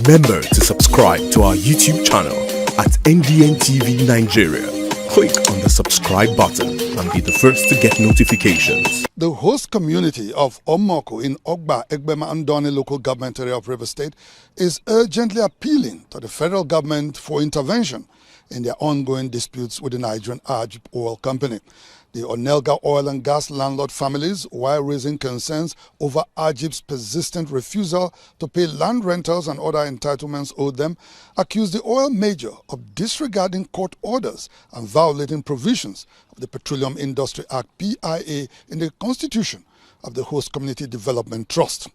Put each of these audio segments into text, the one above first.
Remember to subscribe to our YouTube channel at NDN TV Nigeria. Click on the subscribe button and be the first to get notifications. The host community of Omoko in Ogba, Egbema and Doni local government area of Rivers State is urgently appealing to the federal government for intervention in their ongoing disputes with the Nigerian Agip oil company. The Onelga oil and gas landlord families, while raising concerns over Agip's persistent refusal to pay land rentals and other entitlements owed them, accused the oil major of disregarding court orders and violating provisions of the Petroleum Industry Act (PIA) in the constitution of the Host Community Development Trust.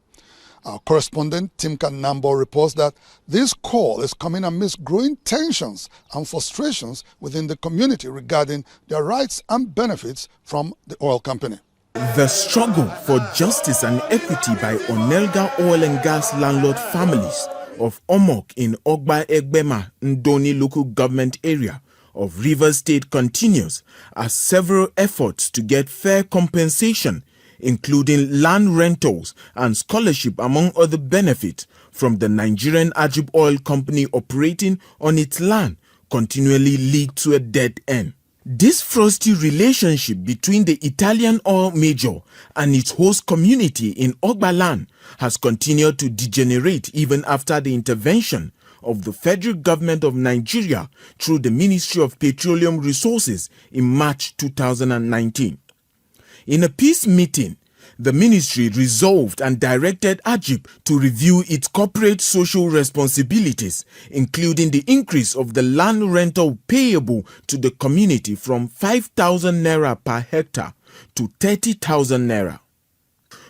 Our correspondent, Timka Nambo, reports that this call is coming amidst growing tensions and frustrations within the community regarding their rights and benefits from the oil company. The struggle for justice and equity by Onelga oil and gas landlord families of Omok in Ogba Egbema Ndoni local government area of Rivers State continues as several efforts to get fair compensation, including land rentals and scholarship among other benefits from the Nigerian Agip Oil Company operating on its land, continually lead to a dead end. This frosty relationship between the Italian oil major and its host community in Ogba land has continued to degenerate even after the intervention of the federal government of Nigeria through the Ministry of Petroleum Resources in March 2019. In a peace meeting, the ministry resolved and directed Agip to review its corporate social responsibilities, including the increase of the land rental payable to the community from 5,000 naira per hectare to 30,000 naira.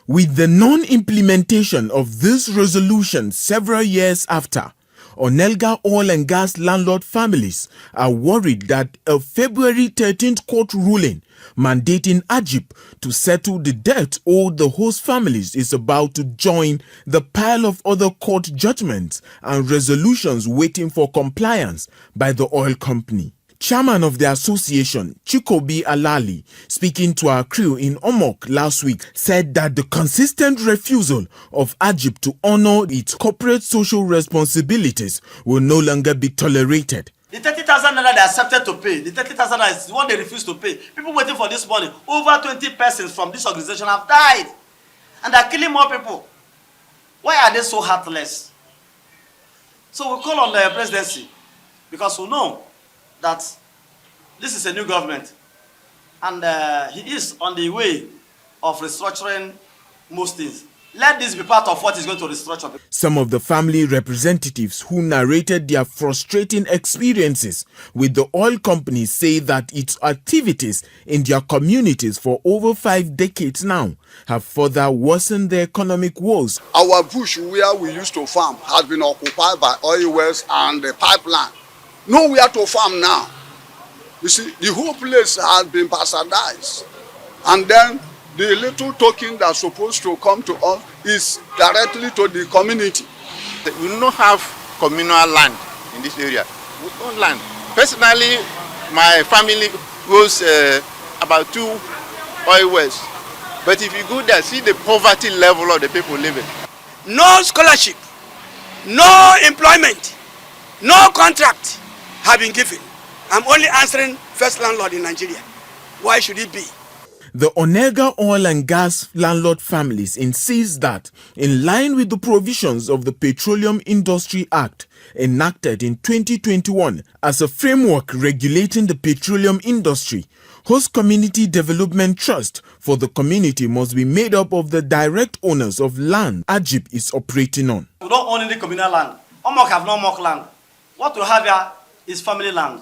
With the non-implementation of this resolution several years after, Onelga oil and gas landlord families are worried that a February 13th court ruling mandating Agip to settle the debt owed the host families is about to join the pile of other court judgments and resolutions waiting for compliance by the oil company. Chairman of the association, Chikobi Alali, speaking to our crew in Omok last week, said that the consistent refusal of Agip to honor its corporate social responsibilities will no longer be tolerated. The 30,000 naira they accepted to pay, the 30,000 naira is what they refused to pay. People waiting for this money, over 20 persons from this organization have died. And they're killing more people. Why are they so heartless? So we call on the presidency because we know that this is a new government and he is on the way of restructuring most things. Let this be part of what is going to restructure. Some of the family representatives who narrated their frustrating experiences with the oil company say that its activities in their communities for over 5 decades now have further worsened the economic woes. Our bush where we used to farm has been occupied by oil wells and the pipeline. Nowhere to farm now. You see, the whole place has been bastardized. And then the little token that's supposed to come to us is directly to the community. We don't have communal land in this area. We own land. Personally, my family goes about 2 oil wells. But if you go there, see the poverty level of the people living. No scholarship, no employment, no contract have been given. I'm only answering first landlord in Nigeria. Why should it be? The Onelga oil and gas landlord families insist that, in line with the provisions of the Petroleum Industry Act enacted in 2021 as a framework regulating the petroleum industry, Host Community Development Trust for the community must be made up of the direct owners of land Agip is operating on. We don't own any communal land. Omok have no more land. What we have here is family land.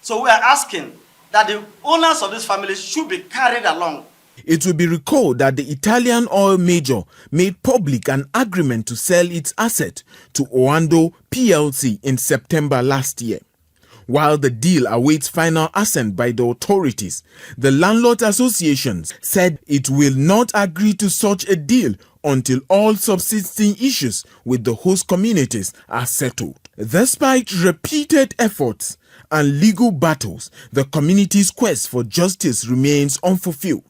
So we are asking that the owners of this family should be carried along. It will be recalled that the Italian oil major made public an agreement to sell its asset to Oando PLC in September last year. While the deal awaits final assent by the authorities, the landlord associations said it will not agree to such a deal until all subsisting issues with the host communities are settled. Despite repeated efforts and legal battles, the community's quest for justice remains unfulfilled.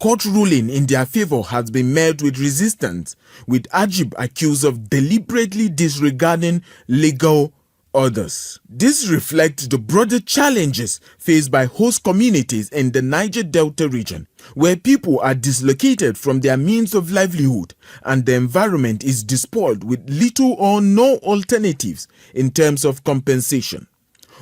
court ruling in their favor has been met with resistance, with Agip accused of deliberately disregarding legal orders. This reflects the broader challenges faced by host communities in the Niger Delta region, where people are dislocated from their means of livelihood and the environment is despoiled with little or no alternatives in terms of compensation.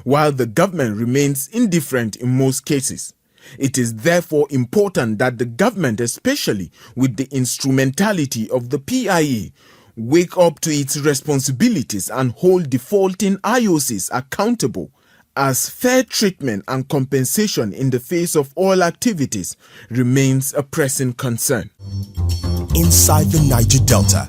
While the government remains indifferent in most cases, it is therefore important that the government, especially with the instrumentality of the PIA, wake up to its responsibilities and hold defaulting IOCs accountable, as fair treatment and compensation in the face of all activities remains a pressing concern. Inside the Niger Delta,